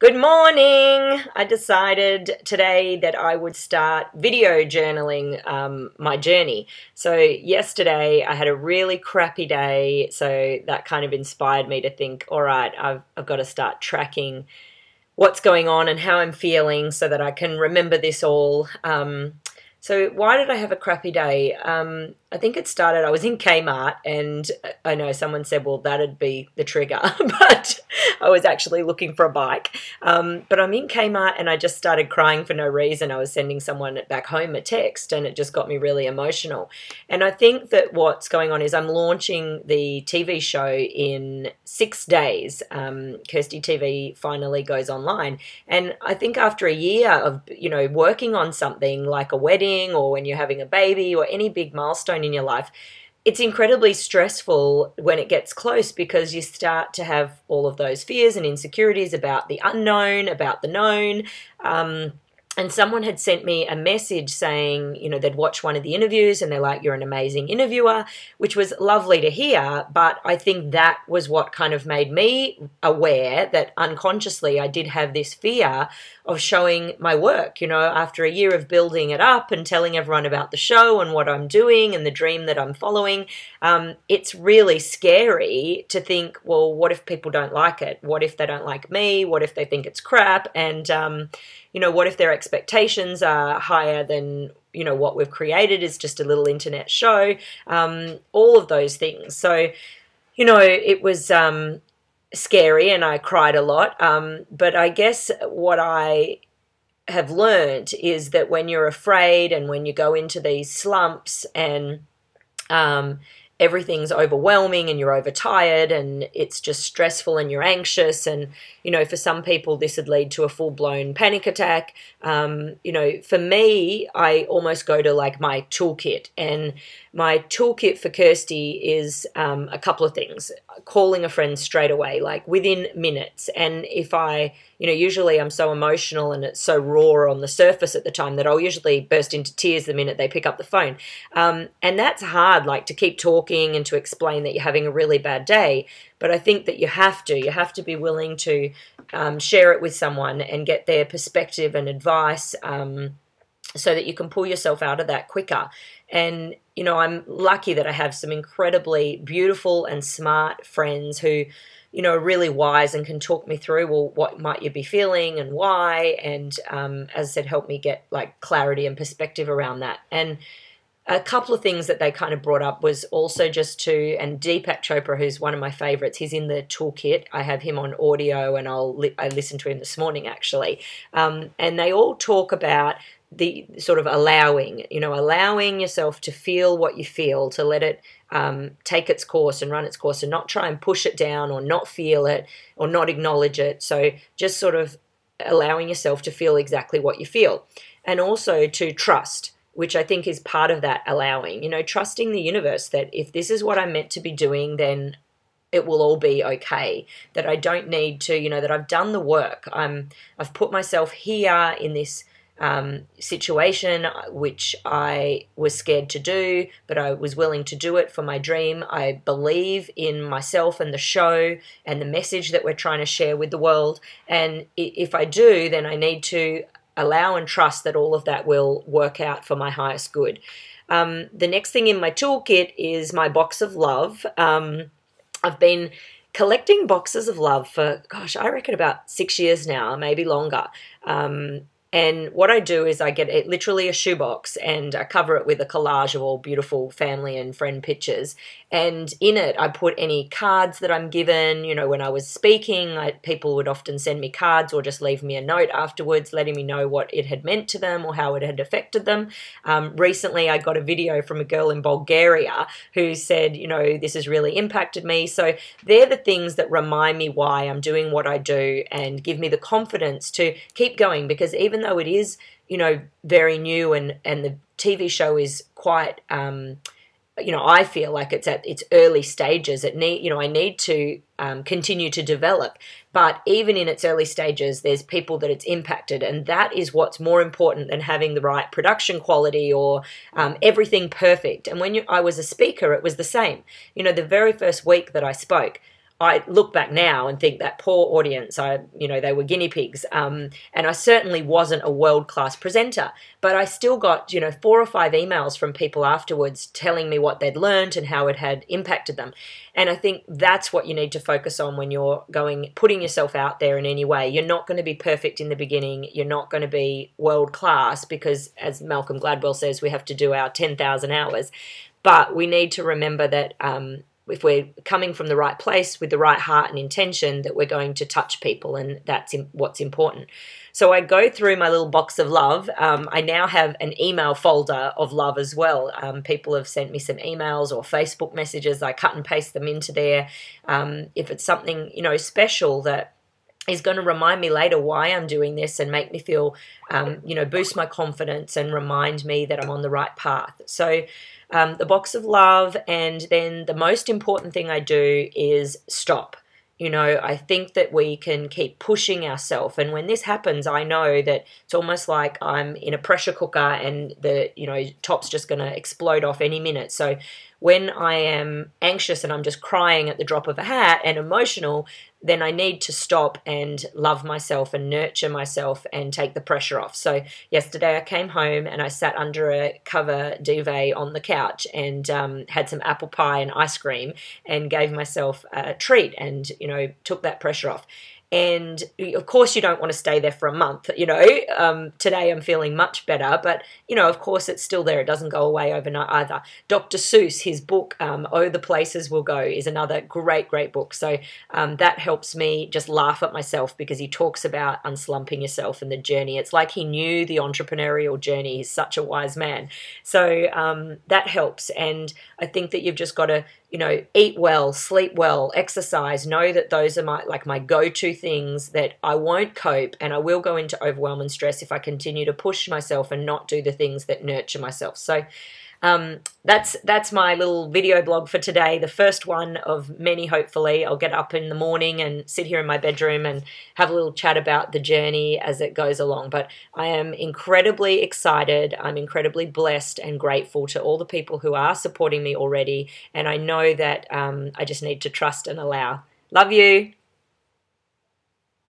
Good morning! I decided today that I would start video journaling my journey. So yesterday I had a really crappy day, so that kind of inspired me to think, all right, I've got to start tracking what's going on and how I'm feeling so that I can remember this all. So why did I have a crappy day? I think it started, I was in Kmart, and I know someone said, well, that'd be the trigger, but I was actually looking for a bike. But I'm in Kmart and I just started crying for no reason. I was sending someone back home a text and it just got me really emotional. And I think that what's going on is I'm launching the TV show in 6 days. KirstyTV finally goes online. And I think after a year of, working on something like a wedding or when you're having a baby or any big milestone in your life, it's incredibly stressful when it gets close because you start to have all of those fears and insecurities about the unknown, about the known. And someone had sent me a message saying, they'd watched one of the interviews and they're like, you're an amazing interviewer, which was lovely to hear. But I think that was what kind of made me aware that unconsciously I did have this fear of showing my work, after a year of building it up and telling everyone about the show and what I'm doing and the dream that I'm following. It's really scary to think, well, what if people don't like it? What if they don't like me? What if they think it's crap? And, what if their expectations are higher than, what we've created is just a little internet show, all of those things. So, it was scary and I cried a lot. But I guess what I have learned is that when you're afraid and when you go into these slumps and everything's overwhelming and you're overtired and it's just stressful and you're anxious and, for some people this would lead to a full-blown panic attack. For me, I almost go to like my toolkit, and my toolkit for Kirsty is a couple of things. Calling a friend straight away, like within minutes. And if I, usually I'm so emotional and it's so raw on the surface at the time that I'll usually burst into tears the minute they pick up the phone. And that's hard, like to keep talking and to explain that you're having a really bad day. But I think that you have to be willing to share it with someone and get their perspective and advice so that you can pull yourself out of that quicker. And, I'm lucky that I have some incredibly beautiful and smart friends who, are really wise and can talk me through, well, what might you be feeling and why? And as I said, help me get like clarity and perspective around that. And a couple of things that they kind of brought up was also just and Deepak Chopra, who's one of my favorites, he's in the toolkit. I have him on audio and I listened to him this morning actually. And they all talk about the sort of allowing yourself to feel what you feel, to let it take its course and run its course and not try and push it down or not feel it or not acknowledge it. So just sort of allowing yourself to feel exactly what you feel. And also to trust, which I think is part of that allowing, trusting the universe that if this is what I'm meant to be doing, then it will all be okay, that I don't need to, that I've done the work. I've put myself here in this situation, which I was scared to do, but I was willing to do it for my dream. I believe in myself and the show and the message that we're trying to share with the world. And if I do, then I need to allow and trust that all of that will work out for my highest good. The next thing in my toolkit is my box of love. I've been collecting boxes of love for, gosh, I reckon about 6 years now, maybe longer. And what I do is I get literally a shoebox and I cover it with a collage of all beautiful family and friend pictures. And in it, I put any cards that I'm given. When I was speaking, people would often send me cards or just leave me a note afterwards letting me know what it had meant to them or how it had affected them. Recently, I got a video from a girl in Bulgaria who said, this has really impacted me. So they're the things that remind me why I'm doing what I do and give me the confidence to keep going, because even though it is, very new and the TV show is quite, I feel like it's at its early stages. I need to continue to develop. But even in its early stages, there's people that it's impacted. And that is what's more important than having the right production quality or everything perfect. And when I was a speaker, it was the same. The very first week that I spoke, I look back now and think that poor audience, they were guinea pigs. And I certainly wasn't a world-class presenter, but I still got, 4 or 5 emails from people afterwards telling me what they'd learned and how it had impacted them. And I think that's what you need to focus on when you're putting yourself out there in any way. You're not going to be perfect in the beginning. You're not going to be world-class because, as Malcolm Gladwell says, we have to do our 10,000 hours. But we need to remember that if we're coming from the right place with the right heart and intention, that we're going to touch people, and that's what's important. So I go through my little box of love. I now have an email folder of love as well. People have sent me some emails or Facebook messages. I cut and paste them into there. If it's something, special that is going to remind me later why I'm doing this and make me feel, boost my confidence and remind me that I'm on the right path. So the box of love, and then the most important thing I do is stop. I think that we can keep pushing ourselves. And when this happens, I know that it's almost like I'm in a pressure cooker and the, top's just going to explode off any minute. So when I am anxious and I'm just crying at the drop of a hat and emotional, then I need to stop and love myself and nurture myself and take the pressure off. So yesterday I came home and I sat under a cover duvet on the couch and had some apple pie and ice cream and gave myself a treat and, took that pressure off. And of course you don't want to stay there for a month, Today I'm feeling much better, but, of course it's still there. It doesn't go away overnight either. Dr. Seuss, his book, Oh, the Places We'll Go, is another great, great book. So that helps me just laugh at myself because he talks about unslumping yourself and the journey. It's like he knew the entrepreneurial journey. He's such a wise man. So that helps. And I think that you've just got to, eat well, sleep well, exercise, know that those are my go-to things, that I won't cope and I will go into overwhelm and stress if I continue to push myself and not do the things that nurture myself. So that's my little video blog for today, the first one of many. Hopefully I'll get up in the morning and sit here in my bedroom and have a little chat about the journey as it goes along. But I am incredibly excited. I'm incredibly blessed and grateful to all the people who are supporting me already, and I know that I just need to trust and allow. Love you.